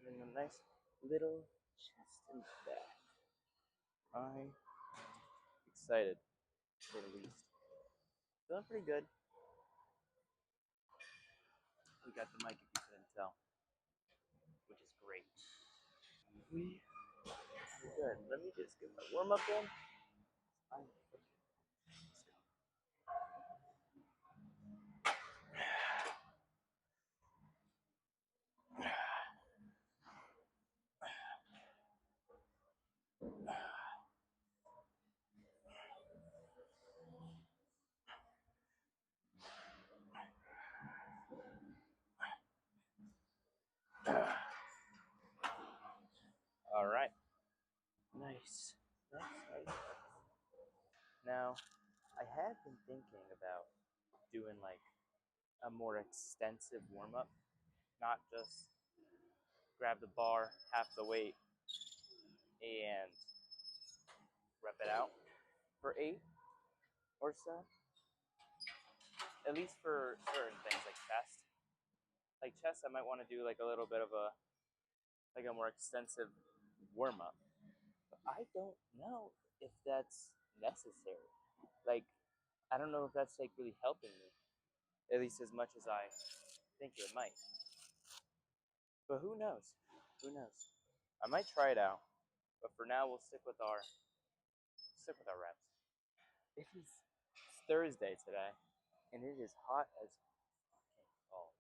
And a nice little chest and back. I'm excited, to say the least. Feeling pretty good. We got the mic if you couldn't tell, which is great. We are good. Let me just get my warm up in. I'm all right. Nice. Nice. Now, I had been thinking about doing like a more extensive warm up, not just grab the bar half the weight and rep it out for 8 or so. At least for certain things like chest. Like chest, I might want to do like a little bit of a more extensive warm up. But I don't know if that's necessary. Like I don't know if that's like really helping me, at least as much as I think it might. But who knows? Who knows? I might try it out, but for now we'll stick with our reps. It is Thursday today, and it is hot as fucking balls.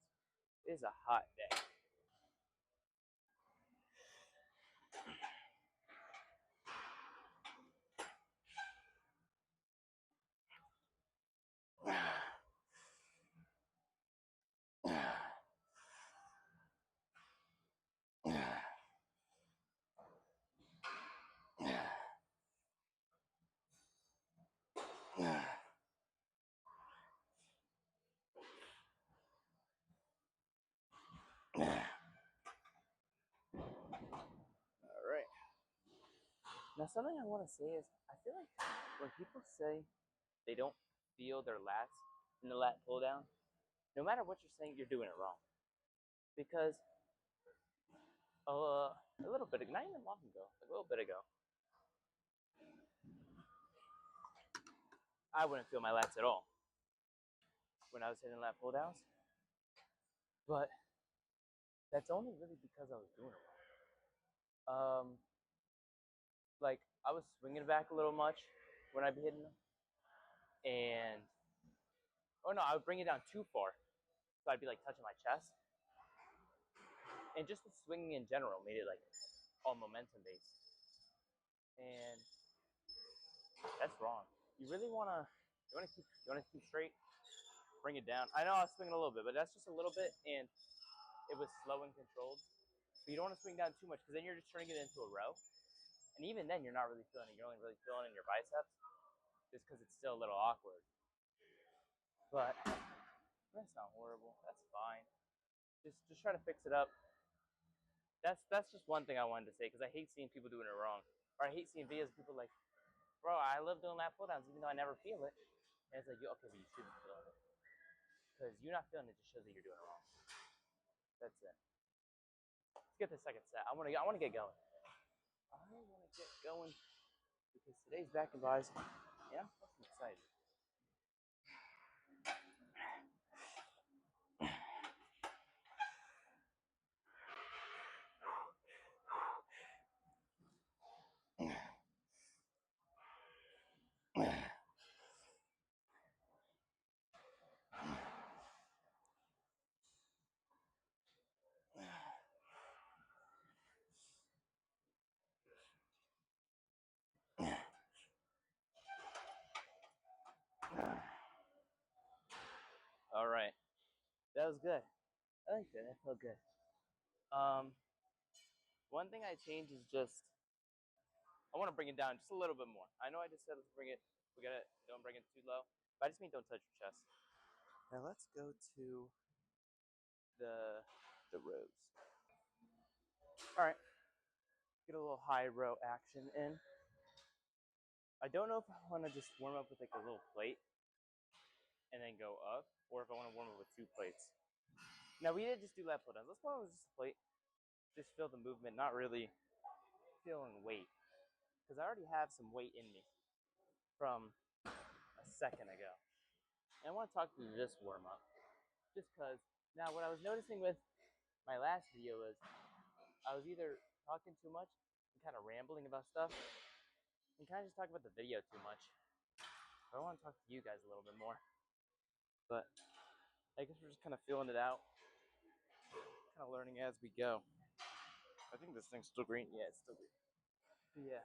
It is a hot day. All right. Now, something I want to say is I feel like when people say they don't feel their lats in the lat pull down, no matter what you're saying, you're doing it wrong. Because a little bit, not even long ago, like a little bit ago, I wouldn't feel my lats at all when I was hitting lat pull downs. But that's only really because I was doing it wrong. Like I was swinging back a little much when I'd be hitting them, and oh no, I would bring it down too far, so I'd be like touching my chest, and just the swinging in general made it like all momentum based, and that's wrong. You really you wanna keep straight, bring it down. I know I was swinging a little bit, but that's just a little bit, and it was slow and controlled. But you don't want to swing down too much because then you're just turning it into a row, and even then you're not really feeling it. You're only really feeling it in your biceps, just because it's still a little awkward. But that's not horrible. That's fine. Just try to fix it up. That's just one thing I wanted to say because I hate seeing people doing it wrong, or I hate seeing videos of people like, bro, I love doing lat pull downs even though I never feel it. And it's like, okay, but you shouldn't feel it because you're not feeling it just shows that you're doing it wrong. That's it. Let's get the second set. I want to get going. I want to get going because today's back and buys. Yeah, I'm fucking excited. All right, that was good. I like that. That felt good. Um, One thing I changed is just I want to bring it down just a little bit more. I know I just said let's bring it. We gotta don't bring it too low. But I just mean don't touch your chest. Now let's go to the rows. All right, get a little high row action in. I don't know if I want to just warm up with like a little plate and then go up, or if I want to warm up with 2 plates. Now we did just do lat pull downs. Let's warm up with just a plate. just feel the movement, not really feeling weight. Because I already have some weight in me from a second ago. And I want to talk through this warm up. Just because, now what I was noticing with my last video was I was either talking too much and kind of rambling about stuff and kind of just talking about the video too much. But I want to talk to you guys a little bit more. But I guess we're just kind of feeling it out, kind of learning as we go. I think this thing's still green. Yeah, it's still green. But yeah.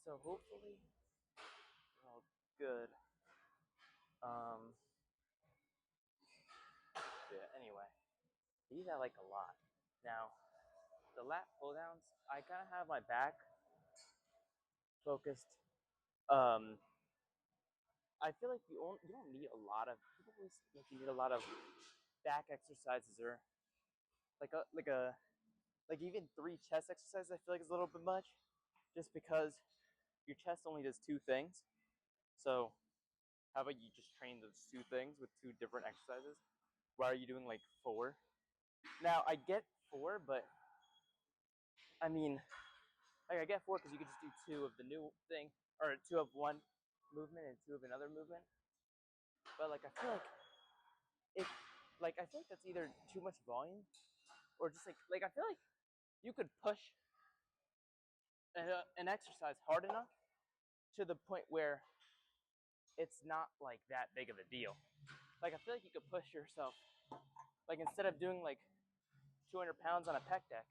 So hopefully we're all good. Yeah, anyway. These I like a lot. Now, the lat pull downs, I kind of have my back focused. I feel like you don't need a lot of, people always think you need a lot of back exercises or like even 3 chest exercises. I feel like is a little bit much, just because your chest only does 2 things. So how about you just train those 2 things with 2 different exercises? Why are you doing like 4? Now I get 4, but I mean, like I get 4 because you could just do 2 of the new thing, or 2 of one movement and 2 of another movement. But like I feel like I feel like that's either too much volume, or just like I feel like you could push an exercise hard enough to the point where it's not like that big of a deal. Like I feel like you could push yourself, like instead of doing like 200 pounds on a pec deck,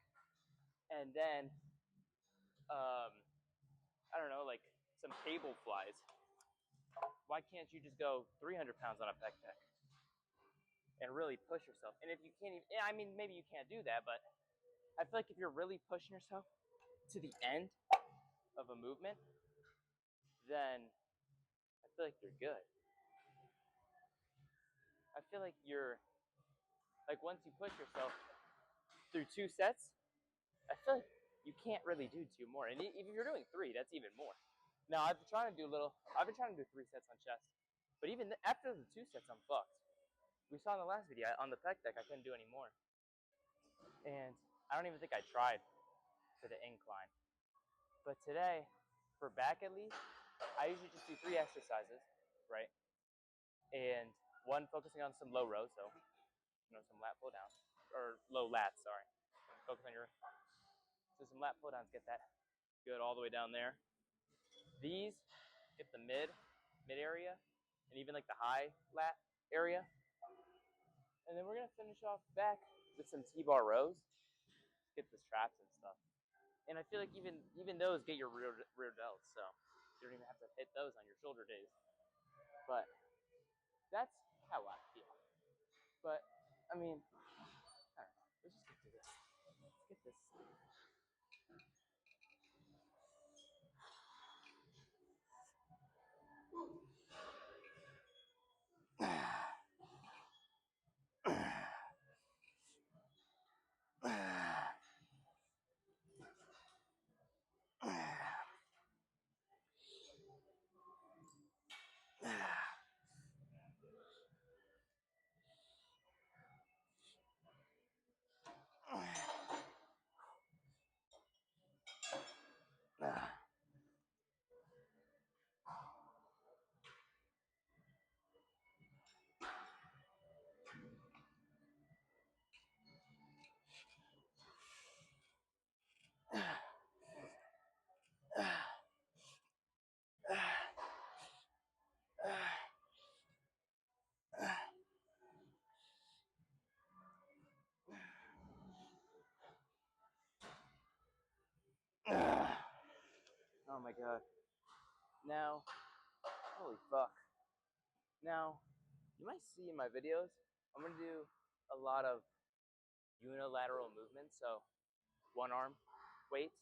and then I don't know, like some cable flies. Why can't you just go 300 pounds on a pec deck and really push yourself? And if you can't even, I mean, maybe you can't do that, but I feel like if you're really pushing yourself to the end of a movement, then I feel like you're good. I feel like once you push yourself through 2 sets, I feel like you can't really do 2 more. And if you're doing 3, that's even more. Now I've been trying to do 3 sets on chest, but even after the 2 sets, I'm fucked. We saw in the last video on the pec deck, I couldn't do any more. And I don't even think I tried for the incline. But today, for back at least, I usually just do 3 exercises, right? And 1 focusing on some low rows, so some lat pull downs, or low lats, sorry. Focus on so some lat pull downs, get that good all the way down there. These get the mid area, and even like the high lat area. And then we're gonna finish off back with some T-bar rows, get the straps and stuff. And I feel like even those get your rear delts, so you don't even have to hit those on your shoulder days. But that's how I feel. But I mean, all right, let's just get to this. Let's get this. Oh my god. Now, holy fuck. Now, you might see in my videos, I'm gonna do a lot of unilateral movements, so 1 arm weights.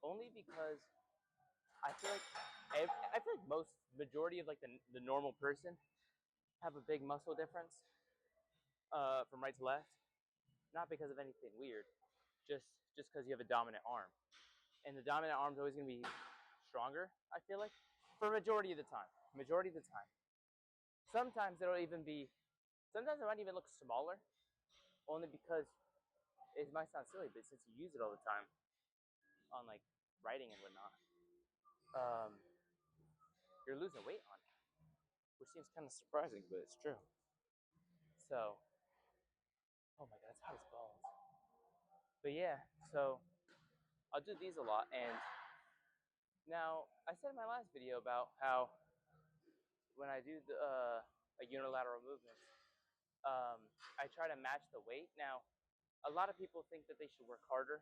Only because I feel like majority of like the normal person have a big muscle difference from right to left, not because of anything weird, just because you have a dominant arm, and the dominant arm is always gonna be stronger. I feel like for majority of the time. Sometimes it might even look smaller, only because it might sound silly, but since you use it all the time on like writing and whatnot, um, you're losing weight on it, which seems kind of surprising, but it's true. So, oh my god, it's hot as balls. But yeah, so I'll do these a lot. And now I said in my last video about how when I do the a unilateral movement, I try to match the weight. Now, a lot of people think that they should work harder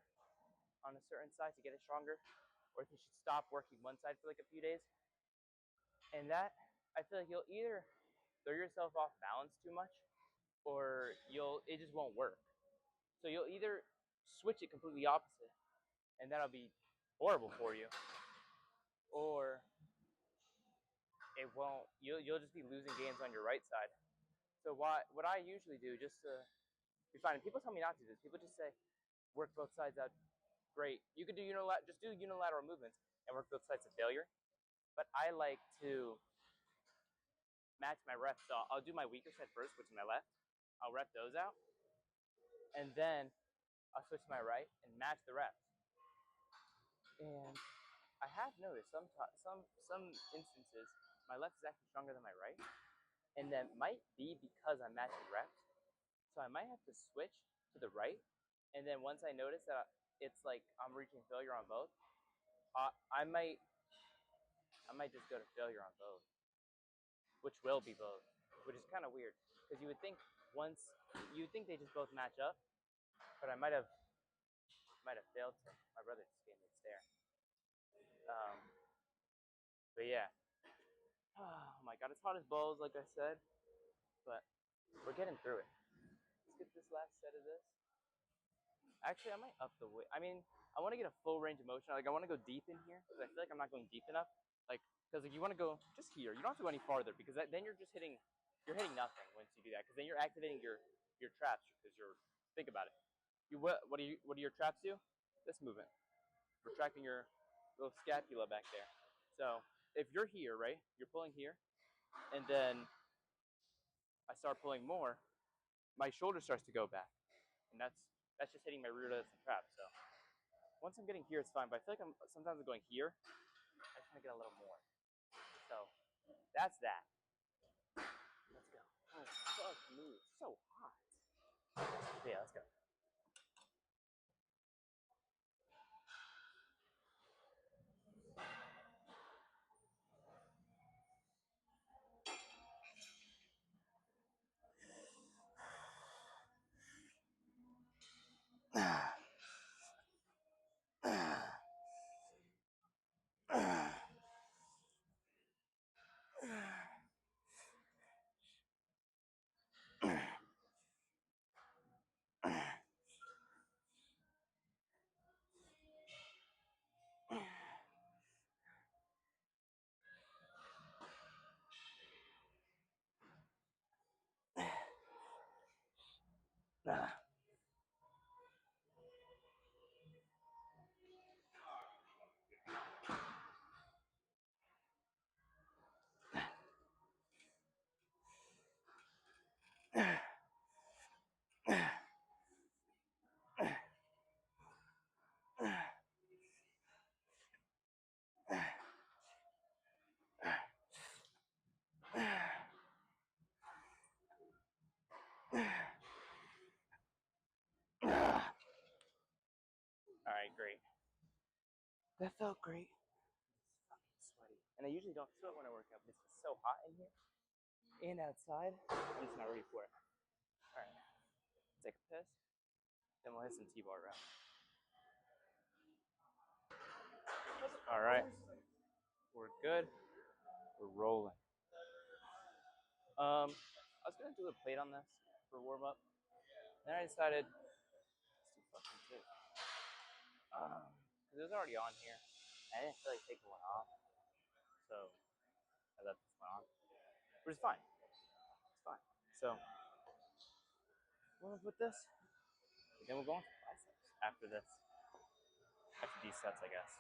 on a certain side to get it stronger, or they should stop working one side for like a few days. And that, I feel like you'll either throw yourself off balance too much, or it just won't work. So you'll either switch it completely opposite, and that'll be horrible for you, or it won't. You'll just be losing gains on your right side. So what I usually do, just to be fine, and people tell me not to do this. People just say work both sides out. Great, you could do just do unilateral movements and work both sides to failure. But I like to match my reps. So I'll do my weaker side first, which is my left. I'll rep those out, and then I'll switch to my right and match the reps. And I have noticed some instances my left is actually stronger than my right, and that might be because I'm matching reps. So I might have to switch to the right, and then once I notice that it's like I'm reaching failure on both, I might just go to failure on both, which will be both, which is kind of weird because you would think they just both match up, but I might have failed to. My brother just gave me a stare. But yeah, oh my god, it's hot as balls, like I said, but we're getting through it. Let's get this last set of this. Actually, I might up the weight. I mean, I want to get a full range of motion. Like, I want to go deep in here because I feel like I'm not going deep enough. Like, because like, you want to go just here. You don't have to go any farther because then you're just hitting nothing once you do that. Because then you're activating your traps because think about it. What do your traps do? This movement, retracting your little scapula back there. So if you're here, right, you're pulling here, and then I start pulling more, my shoulder starts to go back, and that's just hitting my rear delts and traps. So once I'm getting here, it's fine. But I feel like sometimes I'm going here. I just want to get a little more. So that's that. Let's go. Oh, fuck me. It's so hot. Yeah, let's go. All right, great. That felt great. It's fucking sweaty. And I usually don't sweat when I work out, but it's so hot in here and outside. I'm just not ready for it. All right, take a piss. Then we'll hit some T-bar reps. All right, we're good. We're rolling. I was gonna do a plate on this for warm up. Then I decided it's too fucking too. Because it was already on here. I didn't feel like taking one off. So I left this one on. But it's fine. It's fine. So we're gonna put this. Then we'll go on to biceps after this. After these sets, I guess.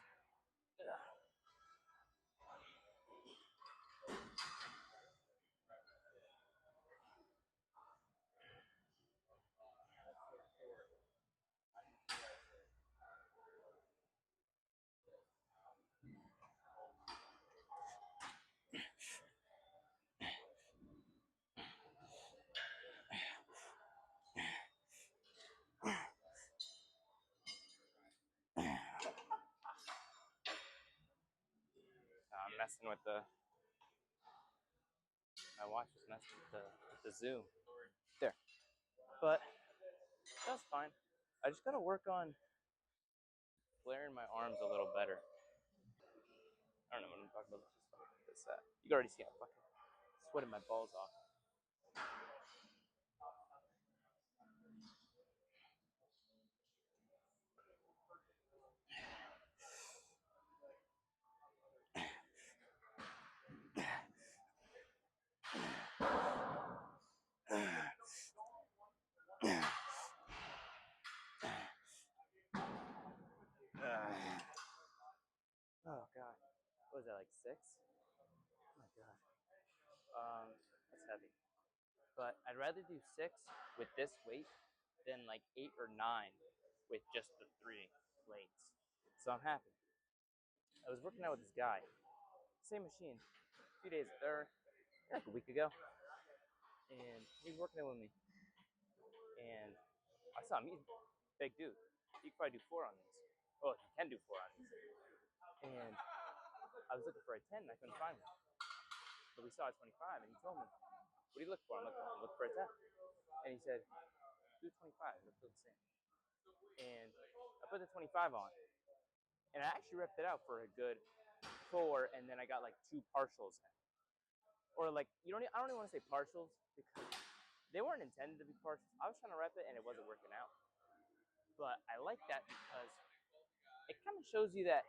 messing with my watch was messing with the zoom there, but that's fine. I just gotta work on flaring my arms a little better. I don't know what I'm talking about. This you can already see I'm fucking sweating my balls off. Oh god, what was that, like 6? Oh my god. That's heavy. But I'd rather do 6 with this weight than like 8 or 9 with just the 3 plates. So I'm happy. I was working out with this guy, same machine, a few days or like a week ago, and he was working out with me. And I saw him. He's a big dude. He could probably do 4 on these. Oh, he can do 4 on these. And I was looking for a 10 and I couldn't find one. But we saw a 25 and he told me, "What do you look for?" I'm like, "I'm looking for a 10." And he said, "Do 25. It'll feel the same." And I put the 25 on, and I actually ripped it out for a good 4, and then I got like 2 partials in. Or like I don't even want to say partials because they weren't intended to be partials. I was trying to rep it and it wasn't working out. But I like that because it kind of shows you that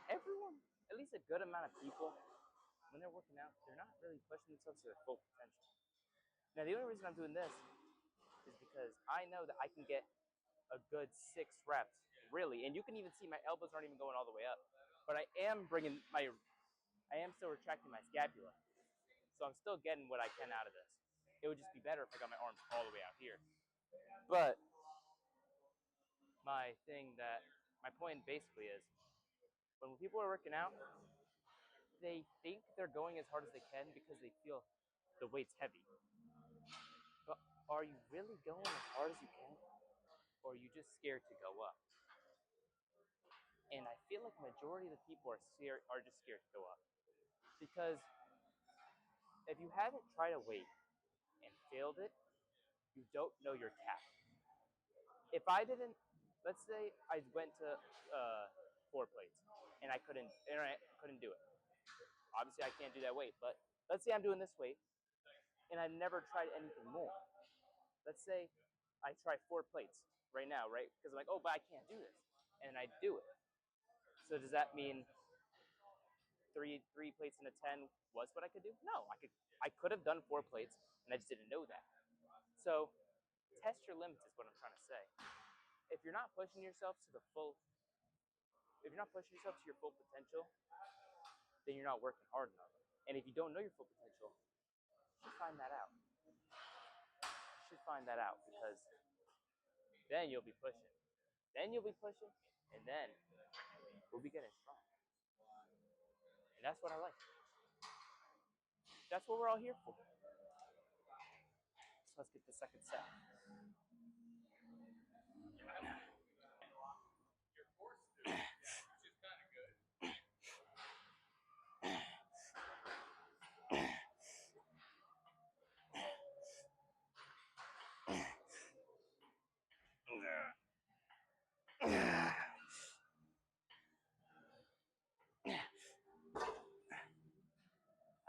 everyone, at least a good amount of people, when they're working out, they're not really pushing themselves to their full potential. Now, the only reason I'm doing this is because I know that I can get a good 6 reps, really. And you can even see my elbows aren't even going all the way up. But I am still retracting my scapula. So I'm still getting what I can out of this. It would just be better if I got my arms all the way out here. But my point basically is when people are working out, they think they're going as hard as they can because they feel the weight's heavy. But are you really going as hard as you can? Or are you just scared to go up? And I feel like the majority of the people are just scared to go up. Because if you haven't tried a weight and failed it, you don't know your cap. If I didn't, let's say I went to 4 plates and I couldn't do it. Obviously, I can't do that weight, but let's say I'm doing this weight and I've never tried anything more. Let's say I try 4 plates right now, right? Because I'm like, oh, but I can't do this, and I do it. So does that mean three plates and a 10 was what I could do? No, I could have done 4 plates, and I just didn't know that. So test your limits is what I'm trying to say. If you're not pushing yourself to the full, if you're not pushing yourself to your full potential, then you're not working hard enough. And if you don't know your full potential, you should find that out. You should find that out because then you'll be pushing. Then you'll be pushing, and then we'll be getting strong. And that's what I like. That's what we're all here for. So let's get the second set.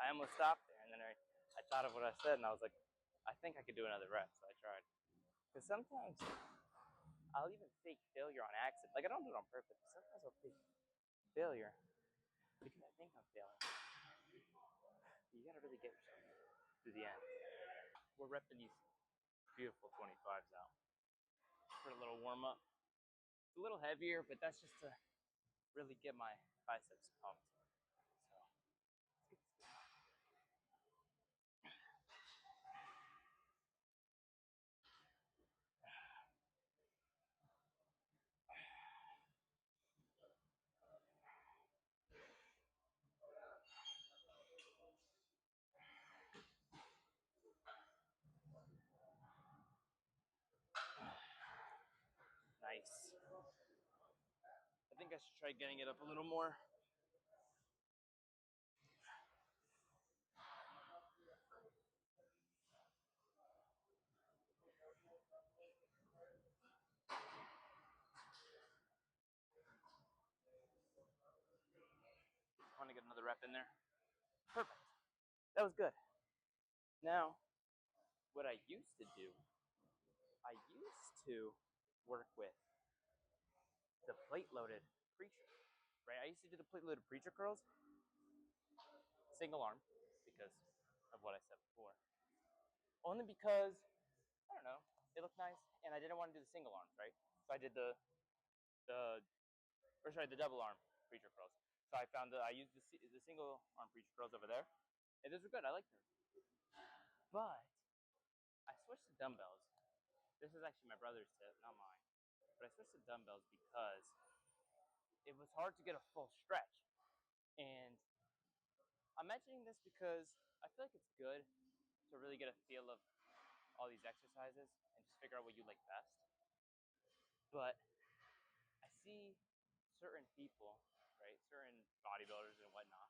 I almost stopped there, and then I thought of what I said, and I was like, I think I could do another rep, so I tried. Because sometimes I'll even fake failure on accident. Like, I don't do it on purpose, but sometimes I'll fake failure because I think I'm failing. You gotta really get yourself to the end. We're repping these beautiful 25s out for a little warm up. It's a little heavier, but that's just to really get my biceps pumped. Nice. I think I should try getting it up a little more. another rep in there. Perfect. That was good. Now, what I used to do, I used to work with the plate-loaded preacher, right? I used to do the plate-loaded preacher curls, single arm, because of what I said before. Only because, I don't know, it looked nice, and I didn't want to do the single arms, right? So I did the double arm preacher curls. So I used the single arm preacher curls over there, and those were good. I liked them. But I switched to dumbbells. This is actually my brother's tip, not mine. But I switched to dumbbells because it was hard to get a full stretch. And I'm mentioning this because I feel like it's good to really get a feel of all these exercises and just figure out what you like best. But I see certain people, right, certain bodybuilders and whatnot,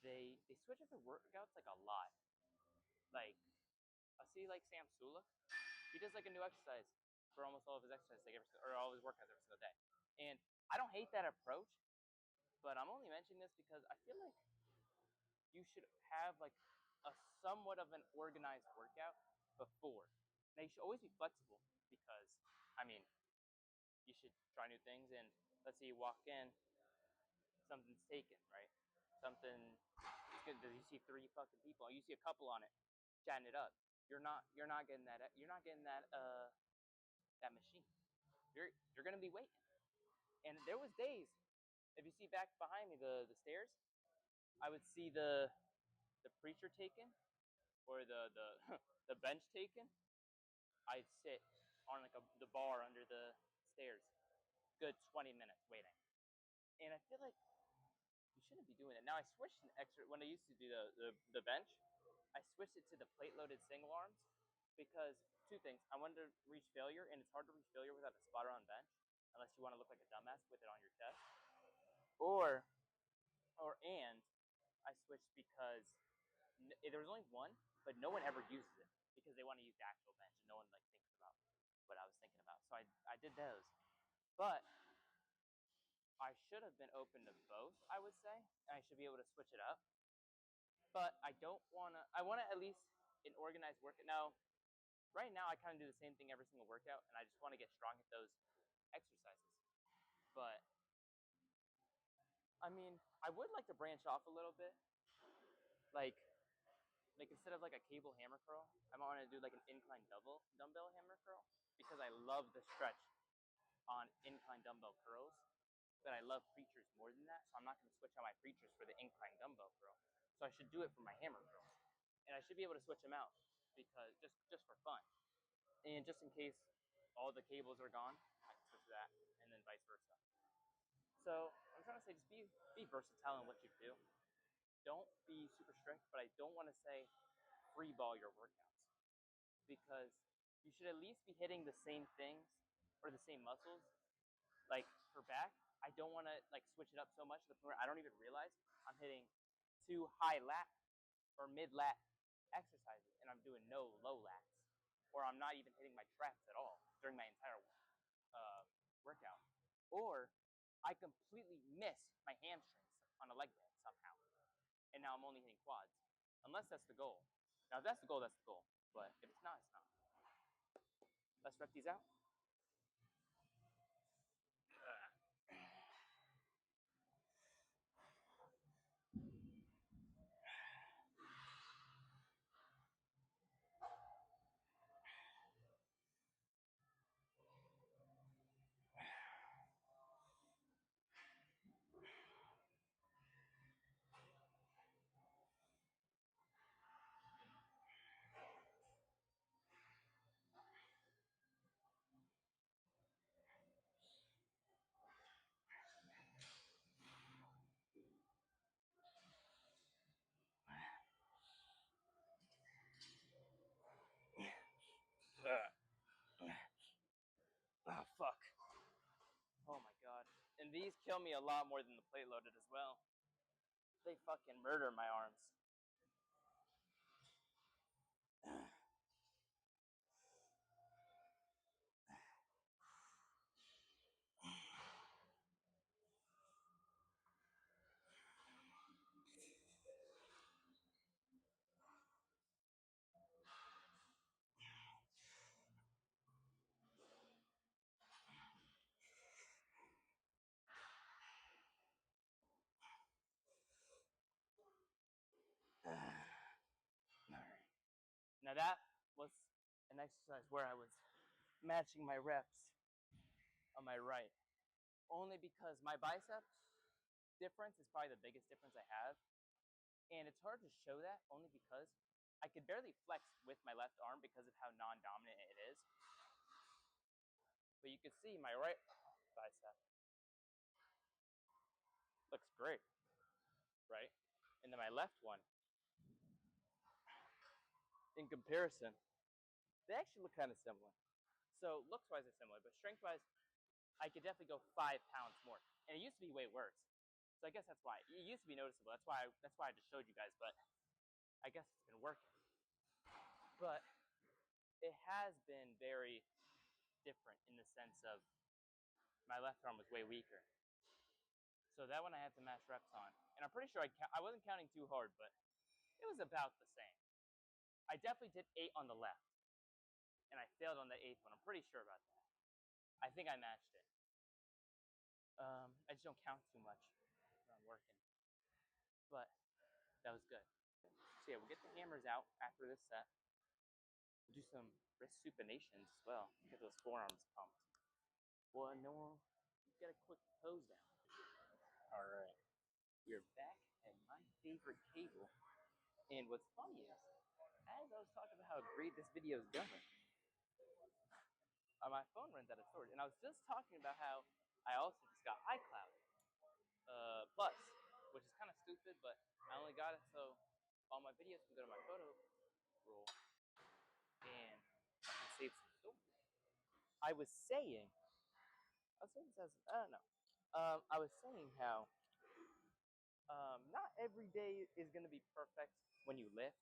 they switch up their workouts like a lot. Like, I see like Sam Sula, he does like a new exercise for almost all of his exercises, like all of his workouts every single day. And I don't hate that approach, but I'm only mentioning this because I feel like you should have like a somewhat of an organized workout before. Now you should always be flexible because, I mean, you should try new things. And let's say you walk in, something's taken, right? Something is good. You see 3 fucking people, you see a couple on it, chatting it up. You're not getting that. You're not getting that that machine. You're gonna be waiting. And there was days, if you see back behind me the stairs, I would see the preacher taken or the the bench taken. I'd sit on like the bar under the stairs, good 20 minutes waiting. And I feel like you shouldn't be doing it. Now I switched an extra when I used to do the bench. I switched it to the plate-loaded single arms because 2 things. I wanted to reach failure, and it's hard to reach failure without a spotter on bench, unless you want to look like a dumbass with it on your chest. And I switched because there was only one, but no one ever uses it because they want to use the actual bench, and no one like thinks about what I was thinking about. So I did those, but I should have been open to both. I would say, and I should be able to switch it up. But I don't want to. I want to at least an organized workout. Now, right now, I kind of do the same thing every single workout, and I just want to get strong at those exercises. But I mean, I would like to branch off a little bit, like instead of like a cable hammer curl, I might want to do like an incline dumbbell hammer curl because I love the stretch on incline dumbbell curls, but I love preachers more than that. So I'm not going to switch out my preachers for the incline dumbbell curl. So I should do it for my hammer curls, and I should be able to switch them out because just for fun, and just in case all the cables are gone, I can switch that, and then vice versa. So I'm trying to say, just be versatile in what you do. Don't be super strict, but I don't want to say free ball your workouts because you should at least be hitting the same things or the same muscles. Like for back, I don't want to like switch it up so much to the point where I don't even realize I'm hitting 2 high lat or mid lat exercises and I'm doing no low lats, or I'm not even hitting my traps at all during my entire workout, or I completely miss my hamstrings on a leg day somehow, and now I'm only hitting quads, unless that's the goal. Now, if that's the goal, that's the goal. But if it's not, it's not. Let's rep these out. Oh, fuck. Oh, my God. And these kill me a lot more than the plate loaded as well. They fucking murder my arms. Now that was an exercise where I was matching my reps on my right, only because my bicep difference is probably the biggest difference I have, and it's hard to show that only because I could barely flex with my left arm because of how non-dominant it is. But you can see my right bicep looks great, right? And then my left one, in comparison, they actually look kind of similar. So looks-wise, they're similar, but strength-wise, I could definitely go 5 pounds more. And it used to be way worse. So I guess that's why. It used to be noticeable. That's why I just showed you guys, but I guess it's been working. But it has been very different in the sense of my left arm was way weaker. So that one I had to match reps on. And I'm pretty sure I wasn't counting too hard, but it was about the same. I definitely did 8 on the left. And I failed on the 8th one. I'm pretty sure about that. I think I matched it. I just don't count too much when I'm working. But that was good. So yeah, we'll get the hammers out after this set. We'll do some wrist supinations as well. Get those forearms pumped. Well, no, get a quick pose down. All right. We're back at my favorite table. And what's funny is, as I was talking about how great this video is going, my phone runs out of storage. And I was just talking about how I also just got iCloud Plus, which is kind of stupid, but I only got it so all my videos can go to my photo roll and I can save some storage. I was saying this as, I don't know. I was saying how not every day is going to be perfect when you lift.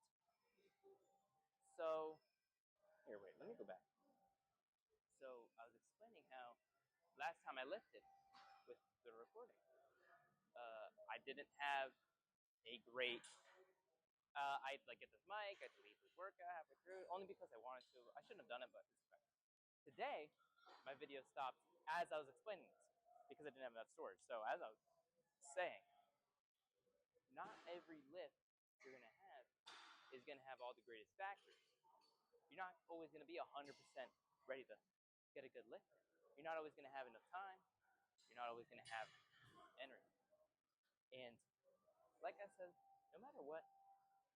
So, here, wait, let me go back. So, I was explaining how last time I lifted with the recording, I didn't have a great, I'd like get this mic, I'd leave this workout halfway through, only because I wanted to. I shouldn't have done it, but it's okay. Today, my video stopped as I was explaining this, because I didn't have enough storage. So as I was saying, not every lift you're going to have is going to have all the greatest factors. You're not always going to be 100% ready to get a good lift. You're not always going to have enough time. You're not always going to have energy. And like I said, no matter what,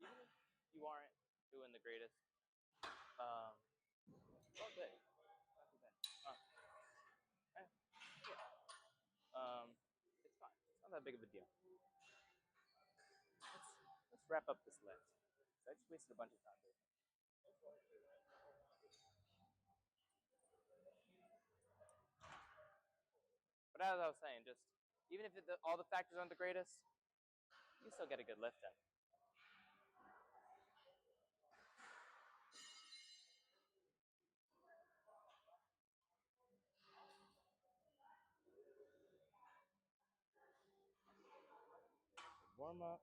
even if you aren't doing the greatest, all good. Not too bad. It's fine. It's not that big of a deal. Let's wrap up this lift. So I just wasted a bunch of time doing it. But as I was saying, just even if all the factors aren't the greatest, you still get a good lift in. Warm up.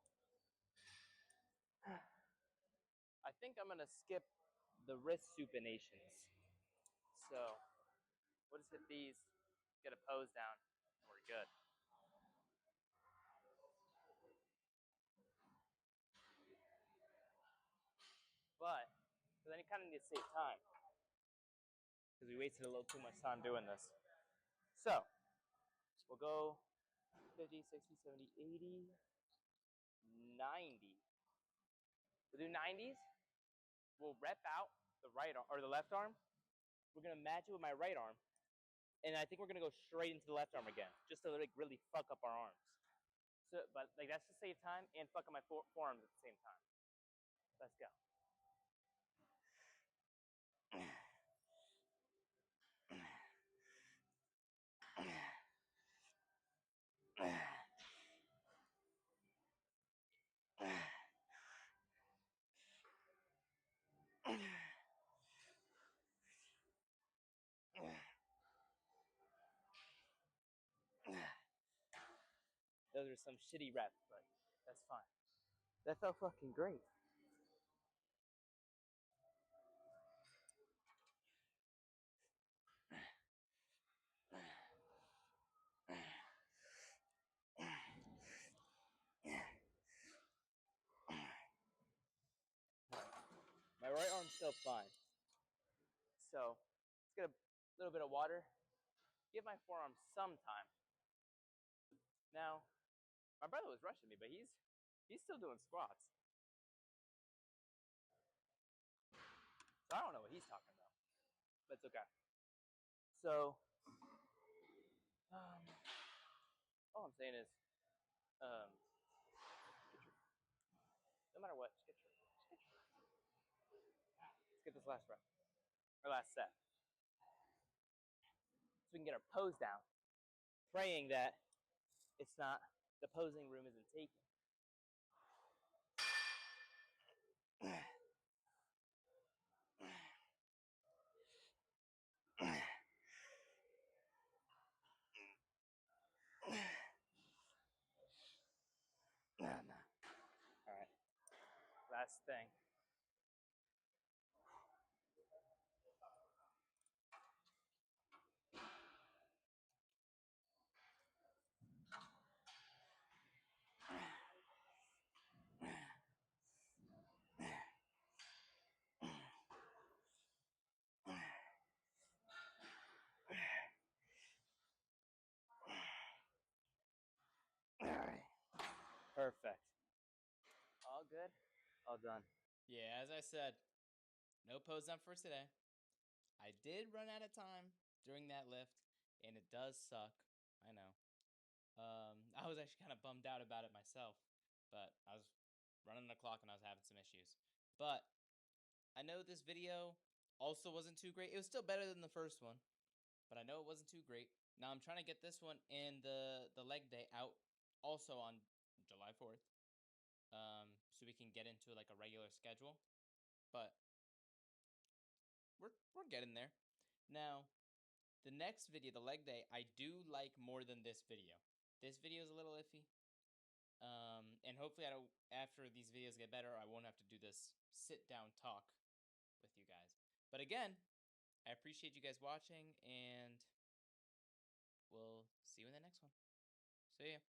I think I'm gonna skip the wrist supinations. So we'll just hit these, get a pose down, and we're good. But then you kind of need to save time because we wasted a little too much time doing this. So we'll go 50, 60, 70, 80, 90. We'll do 90s. We'll rep out the right arm or the left arm. We're gonna match it with my right arm, and I think we're gonna go straight into the left arm again, just to like really fuck up our arms. So, but like that's to save time and fuck up my forearms at the same time. Let's go. Those are some shitty reps, but that's fine. That felt fucking great. My right arm's still fine. So let's get a little bit of water. Give my forearm some time. Now, my brother was rushing me, but he's still doing squats. So I don't know what he's talking about, but it's okay. So all I'm saying is, no matter what, let's get this last rep or last set, so we can get our pose down. Praying that it's not the posing room isn't taken. Nah. All right, last thing. All right, perfect. All good, all done. Yeah, as I said, no pose up for today. I did run out of time during that lift, and it does suck. I know. I was actually kind of bummed out about it myself, but I was running the clock and I was having some issues. But I know this video also wasn't too great. It was still better than the first one, but I know it wasn't too great. Now I'm trying to get this one and the leg day out also on July 4th, so we can get into like a regular schedule. But we're getting there. Now, the next video, the leg day, I do like more than this video. This video is a little iffy. And hopefully after these videos get better, I won't have to do this sit down talk with you guys. But again, I appreciate you guys watching, and we'll see you in the next one. See ya.